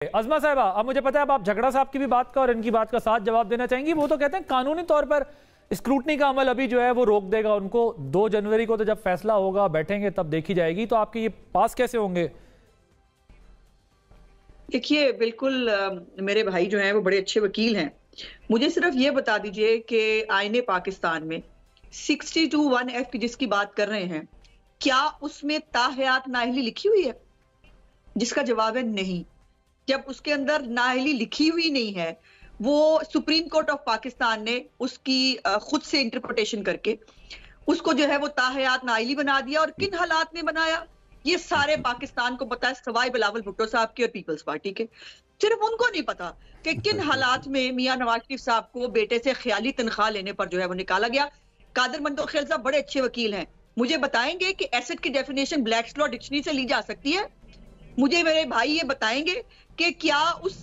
अज़मा साहिबा, अब मुझे पता है अब आप झगड़ा साहब की भी बात का और इनकी बात का साथ जवाब देना चाहेंगी। वो तो कहते हैं कानूनी तौर पर स्क्रूटनी का अमल अभी जो है वो रोक देगा उनको। 2 जनवरी को तो जब फैसला होगा बैठेंगे तब देखी जाएगी। तो आपके ये पास कैसे होंगे? देखिए, बिल्कुल मेरे भाई जो हैं वो बड़े अच्छे वकील हैं। मुझे सिर्फ ये बता दीजिए कि आईने पाकिस्तान में 62(1)(f की जिसकी बात कर रहे हैं, क्या उसमें ताहयात नाअहली लिखी हुई है? जिसका जवाब है नहीं। जब उसके अंदर नाअहली लिखी हुई नहीं है, वो सुप्रीम कोर्ट ऑफ पाकिस्तान ने उसकी खुद से इंटरप्रिटेशन करके उसको जो है वो ताहयात नाअहली बना दिया। और किन हालात में बनाया ये सारे पाकिस्तान को पता है, सवाए बिलावल भुट्टो साहब के और पीपल्स पार्टी के। सिर्फ उनको नहीं पता कि किन हालात में मियां नवाज शरीफ साहब को बेटे से ख्याली तनख्वाह लेने पर जो है वो निकाला गया। कादर मंतोखेल साहब बड़े अच्छे वकील हैं, मुझे बताएंगे कि एसेट की डेफिनेशन ब्लैक्स लॉ डिक्शनरी से ली जा सकती है? मुझे मेरे भाई ये बताएंगे कि क्या उस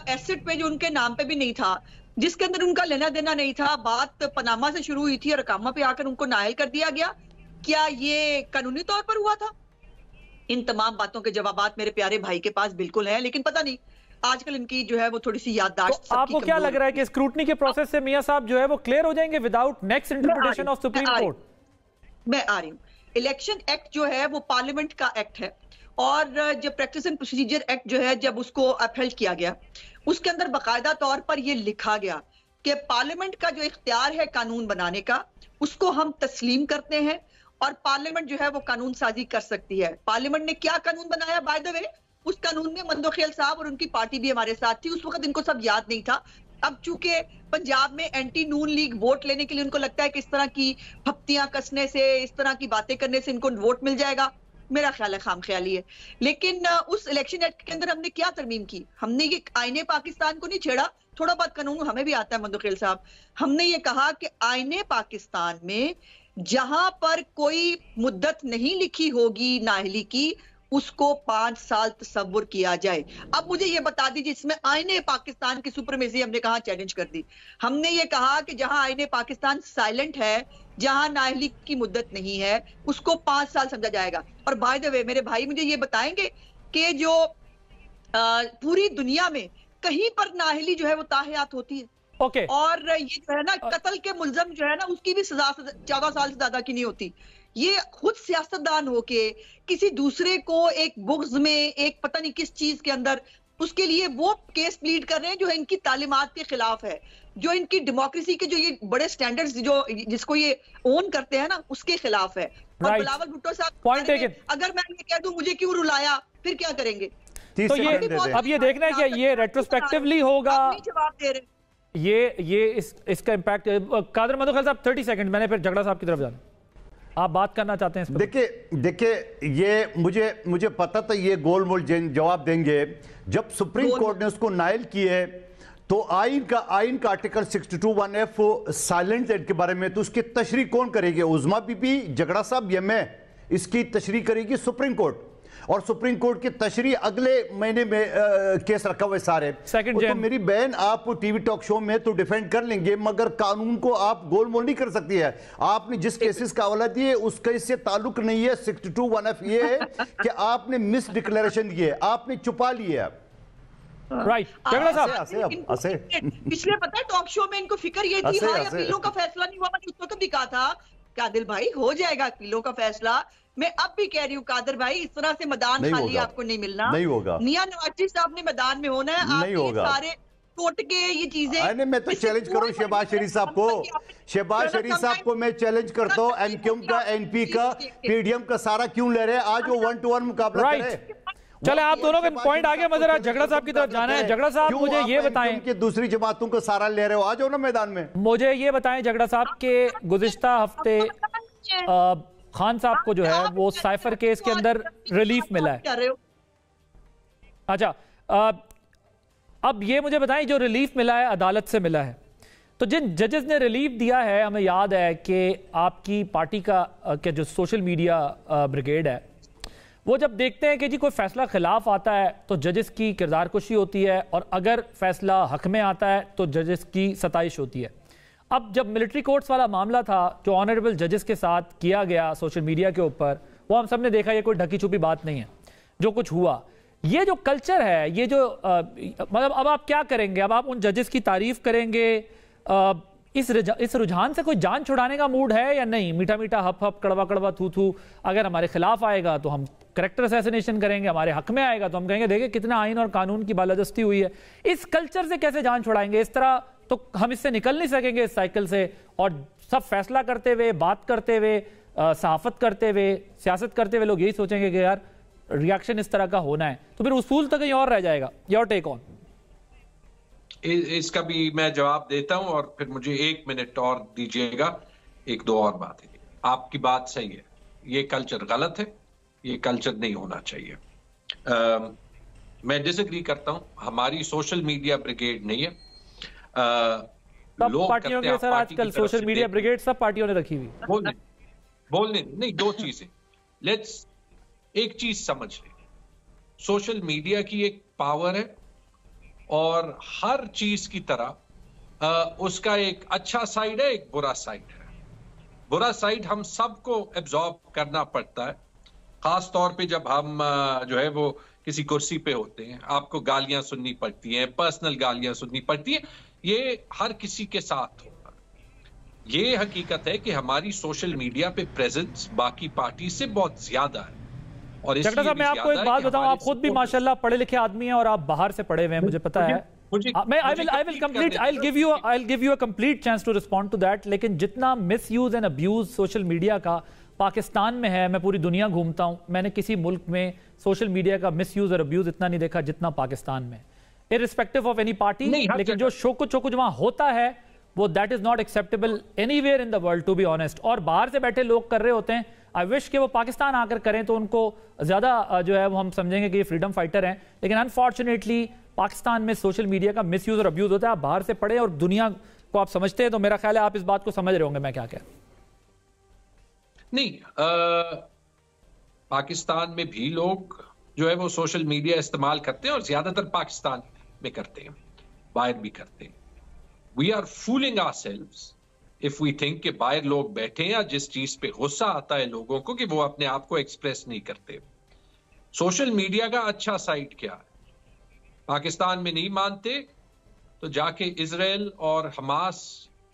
एसेट पे जो उनके नाम पे भी नहीं था, जिसके अंदर उनका लेना देना नहीं था, बात पनामा से शुरू हुई थी और अकामा पे आकर उनको नाअहल कर दिया गया, क्या ये कानूनी तौर पर हुआ था? इन तमाम बातों के जवाबात मेरे प्यारे भाई के पास बिल्कुल हैं, लेकिन पता नहीं आजकल इनकी जो है वो थोड़ी सी याददाश्त। तो आपको क्या लग रहा है कि स्क्रूटनी के प्रोसेस से मियां साहब जो है वो क्लियर हो जाएंगे without next interpretation of supreme court? मैं आ रही हूँ। इलेक्शन एक्ट जो है वो पार्लियामेंट का एक्ट है, और जब प्रैक्टिस एंड प्रोसीजर एक्ट जो है जब उसको अपहेल्ड किया गया, उसके अंदर बाकायदा तौर पर यह लिखा गया कि पार्लियामेंट का जो इख्तियार है कानून बनाने का, उसको हम तस्लीम करते हैं और पार्लियामेंट जो है वो कानून साजी कर सकती है। पार्लियामेंट ने क्या कानून बनाया बाय द वे, उस कानून में मंदोखेल साहब और उनकी पार्टी भी हमारे साथ थी, उस वक्त इनको सब याद नहीं था। अब चूंकि पंजाब में एंटी नून लीग वोट लेने के लिए उनको लगता है कि इस तरह की फप्तियां कसने से, इस तरह की बातें करने से इनको वोट मिल जाएगा। मेरा ख्याल है खाम ख्याली है। लेकिन उस इलेक्शन एक्ट के अंदर हमने क्या तरमीम की? हमने ये आईने पाकिस्तान को नहीं छेड़ा, थोड़ा बहुत कानून हमें भी आता है मंदोखेल साहब। हमने ये कहा कि आईने पाकिस्तान में जहां पर कोई मुद्दत नहीं लिखी होगी नाअहली की, उसको 5 साल तसव्वुर किया जाए। अब मुझे ये बता दीजिए, इसमें आईने पाकिस्तान की सुपरमेसी हमने कहा चैलेंज कर दी। हमने ये कहा कि जहां आईने पाकिस्तान साइलेंट है, जहां नाअहली की मुद्दत नहीं है, उसको 5 साल समझा जाएगा। और बाय द वे मेरे भाई मुझे ये बताएंगे कि जो पूरी दुनिया में कहीं पर नाअहली जो है वो ताहयात होती है? ओके। और ये जो है ना कत्ल के मुल्जम जो है ना उसकी भी सजा 14 साल से ज्यादा की नहीं होती। ये खुद सियासतदान होके किसी दूसरे को एक बुग़्ज़ में, एक पता नहीं किस चीज के अंदर, उसके लिए वो केस प्लीड कर रहे हैं जो इनकी तालीमात के खिलाफ है, जो इनकी डेमोक्रेसी के जो ये बड़े स्टैंडर्ड्स जो जिसको ये ओन करते हैं ना उसके खिलाफ है। और बिलावल भुट्टो साहब, अगर मैं ये कह दूं मुझे क्यों रुलाया, फिर क्या करेंगे? तो ये अब ये देखना है कि ये रेट्रोस्पेक्टिवली होगा, जवाब दे रहे इसका इम्पैक्ट। कादर मंतोखेल साहब 30 सेकंड, मैंने फिर झगड़ा साहब की तरफ जाना, आप बात करना चाहते हैं? देखिए ये मुझे पता था ये गोलमोल जवाब देंगे। जब सुप्रीम कोर्ट ने उसको नाइल किए तो आइन का आर्टिकल 62(1)(f साइलेंट एक्ट के बारे में, तो उसकी तशरीह कौन करेगी? उज़मा बीबी, झगड़ा साहब, ये मैं, इसकी तशरीह करेगी सुप्रीम कोर्ट। और सुप्रीम कोर्ट की तशरीह अगले महीने में केस रखा हुआ है सारे। तो मेरी बहन, आप टीवी टॉक शो में तो डिफेंड कर लेंगे, मगर कानून को आप गोलमोल नहीं कर सकती है। आपने जिस केसेस का हवाला दिए उसका इससे ताल्लुक नहीं है। 62(1)(f ये है कि आपने मिस डिक्लेरेशन दिए, आपने छुपा लिया। राइट, झगड़ा साहब पिछले पता है टॉक शो में इनको फिक्र ये थी, हाँ अपीलों का फैसला नहीं हुआ। मैंने उसको भी कहा था कादिल भाई हो जाएगा अपीलों का फैसला। मैं अब भी कह रही हूँ कादर भाई, इस तरह से मैदान खाली आपको नहीं मिलना, नहीं होगा। मियां नवाज शरीफ साहब ने मैदान में होना है, नहीं होगा। सारे टोट के ये चीजें। मैं तो चैलेंज करूँ शहबाज शरीफ साहब को, शहबाज शरीफ साहब को मैं चैलेंज करता हूँ, एनक्यूएम का, एनपी का, पीडीएम का सारा क्यों ले रहे हैं? आज वो 1-to-1 मुकाबला करे। चले आप दोनों के पॉइंट आगे, मजर झगड़ा साहब की तरफ जाना है। झगड़ा साहब मुझे ये बताएं कि दूसरी जमातों को सारा ले रहे हो, आ जाओ ना मैदान में। मुझे ये बताएं झगड़ा साहब के गुज़िश्ता हफ्ते खान साहब को जो है वो साइफर केस के अंदर रिलीफ मिला है। अच्छा, अब ये मुझे बताएं जो रिलीफ मिला है अदालत से मिला है, तो जिन जजेस ने रिलीफ दिया है, हमें याद है कि आपकी पार्टी का जो सोशल मीडिया ब्रिगेड है वो जब देखते हैं कि जी कोई फैसला खिलाफ आता है तो जजेस की किरदार कुशी होती है, और अगर फैसला हक में आता है तो जजेस की सताइश होती है। अब जब मिलिट्री कोर्ट्स वाला मामला था जो ऑनरेबल जजेस के साथ किया गया सोशल मीडिया के ऊपर, वो हम सब ने देखा ये कोई ढकी छुपी बात नहीं है जो कुछ हुआ। ये जो कल्चर है, ये जो मतलब अब आप क्या करेंगे? अब आप उन जजेस की तारीफ करेंगे? इस रुझान से कोई जान छुड़ाने का मूड है या नहीं? मीठा मीठा हप हप, कड़वा कड़वा थू थू, अगर हमारे खिलाफ आएगा तो हम कैरेक्टर असैसिनेशन करेंगे, हमारे हक में आएगा तो हम कहेंगे देखिए कितना आइन और कानून की बालादस्ती हुई है। इस कल्चर से कैसे जान छुड़ाएंगे? इस तरह तो हम इससे निकल नहीं सकेंगे, इस साइकिल से। और सब फैसला करते हुए, बात करते हुए, सहाफत करते हुए, सियासत करते हुए लोग यही सोचेंगे कि यार रिएक्शन इस तरह का होना है, तो फिर उसूल तो कहीं और रह जाएगा। Your take on. इसका भी मैं जवाब देता हूं और फिर मुझे 1 मिनट और दीजिएगा। 1-2 और बातें। आपकी बात सही है, ये कल्चर गलत है, ये कल्चर नहीं होना चाहिए। मैं डिसएग्री करता हूं। हमारी सोशल मीडिया ब्रिगेड नहीं है। सब पार्टियों के सर आजकल सोशल मीडिया ब्रिगेड सब पार्टियों ने रखी हुई। बोलने नहीं, 2 चीजें। लेट्स एक चीज समझ ले, सोशल मीडिया की एक पावर है और हर चीज की तरह उसका एक अच्छा साइड है, एक बुरा साइड है। बुरा साइड हम सबको एब्जॉर्ब करना पड़ता है, खास तौर पे जब हम जो है वो किसी कुर्सी पे होते हैं, आपको गालियां सुननी पड़ती हैं, पर्सनल गालियां सुननी पड़ती हैं। ये हर किसी के साथ होगा। ये हकीकत है कि हमारी सोशल मीडिया पे प्रेजेंस बाकी पार्टी से बहुत ज्यादा है। और डॉक्टर साहब, मैं आपको एक बात बताऊं, आप खुद भी माशाल्लाह पढ़े लिखे आदमी हैं और आप बाहर से पढ़े हुए हैं, मुझे पता है। I'll give you a complete chance to respond to that। लेकिन जितना misuse and abuse social media का पाकिस्तान में है, मैं पूरी दुनिया घूमता हूं, मैंने किसी मुल्क में सोशल मीडिया का मिसयूज और अब्यूज इतना नहीं देखा जितना पाकिस्तान में, इररिस्पेक्टिव ऑफ एनी पार्टी। लेकिन जो शोकुच वहां होता है वो that is not acceptable anywhere in the world, to be honest. और बाहर से बैठे लोग कर रहे होते हैं, आई विश कि वो पाकिस्तान आकर करें तो उनको ज्यादा जो है वो हम समझेंगे कि ये फ्रीडम फाइटर हैं। लेकिन अनफॉर्चुनेटली पाकिस्तान में सोशल मीडिया का मिसयूज और अब्यूज होता है। आप बाहर से पढ़े और दुनिया को आप समझते हैं, तो मेरा ख्याल है आप इस बात को समझ रहे होंगे मैं क्या कह रहा हूं। नहीं, पाकिस्तान में भी लोग जो है वो सोशल मीडिया इस्तेमाल करते हैं और ज्यादातर पाकिस्तान में करते हैं, बाहर भी करते हैं। We are fooling ourselves if we think कि बाहर लोग बैठे हैं या जिस चीज पे गुस्सा आता है लोगों को कि वो अपने आप को एक्सप्रेस नहीं करते। सोशल मीडिया का अच्छा साइड क्या है? पाकिस्तान में नहीं मानते तो जाके इजराइल और हमास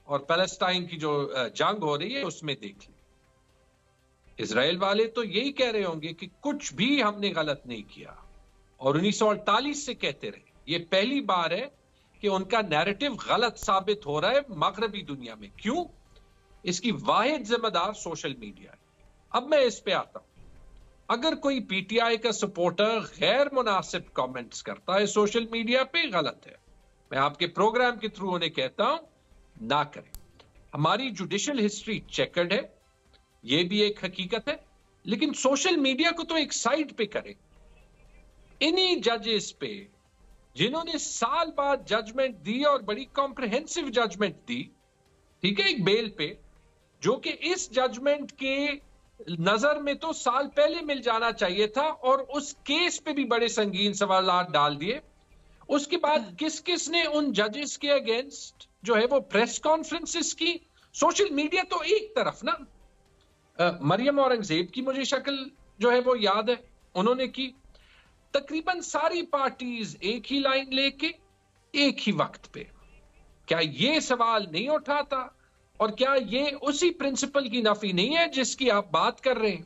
और पैलेस्टाइन की जो जंग हो रही है उसमें देख ली। इजराइल वाले तो यही कह रहे होंगे कि कुछ भी हमने गलत नहीं किया और 1948 से कहते रहे। ये पहली बार है कि उनका नैरेटिव गलत साबित हो रहा है मगरबी दुनिया में। क्यों? इसकी वाहिद जिम्मेदार सोशल मीडिया है। अब मैं इस पे आता हूं। अगर कोई पीटीआई का सपोर्टर गैर मुनासिब कमेंट्स करता है सोशल मीडिया पे, गलत है। मैं आपके प्रोग्राम के थ्रू उन्हें कहता हूं ना करें। हमारी जुडिशियल हिस्ट्री चेकर्ड है, यह भी एक हकीकत है, लेकिन सोशल मीडिया को तो एक साइड पे करें। इन्हीं जजेस पे जिन्होंने साल बाद जजमेंट दी और बड़ी कॉम्प्रिहेंसिव जजमेंट दी, ठीक है, एक बेल पे, जो कि इस जजमेंट के नजर में तो साल पहले मिल जाना चाहिए था और उस केस पे भी बड़े संगीन सवालात डाल दिए। उसके बाद किस किस ने उन जजेस के अगेंस्ट जो है वो प्रेस कॉन्फ्रेंसेस की। सोशल मीडिया तो एक तरफ ना, मरियम औरंगजेब की मुझे शक्ल जो है वो याद है, उन्होंने की। तकरीबन सारी पार्टीज एक ही लाइन लेके एक ही वक्त पे। क्या ये सवाल नहीं उठाता? और क्या ये उसी प्रिंसिपल की नफी नहीं है जिसकी आप बात कर रहे हैं?